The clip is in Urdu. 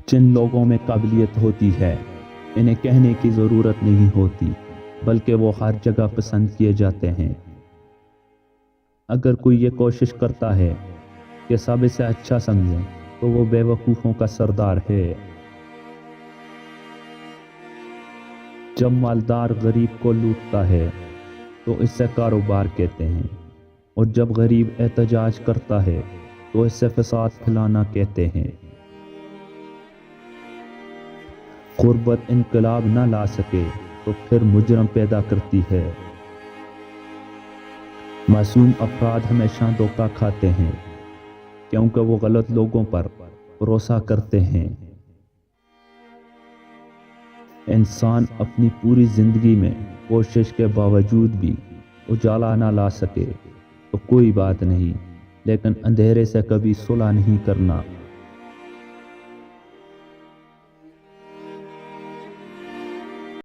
جن لوگوں میں قابلیت ہوتی ہے انہیں کہنے کی ضرورت نہیں ہوتی، بلکہ وہ ہر جگہ پسند کیے جاتے ہیں۔ اگر کوئی یہ کوشش کرتا ہے کہ سب اسے اچھا سمجھیں تو وہ بے وقوفوں کا سردار ہے۔ جب مالدار غریب کو لوٹتا ہے تو اسے کاروبار کہتے ہیں، اور جب غریب احتجاج کرتا ہے تو اسے فساد پھیلانا کہتے ہیں۔ غربت انقلاب نہ لا سکے تو پھر مجرم پیدا کرتی ہے۔ معصوم افراد ہمیشہ دھوکہ کھاتے ہیں کیونکہ وہ غلط لوگوں پر بھروسہ کرتے ہیں۔ انسان اپنی پوری زندگی میں کوشش کے باوجود بھی اجالا نہ لا سکے تو کوئی بات نہیں، لیکن اندھیرے سے کبھی صلح نہیں کرنا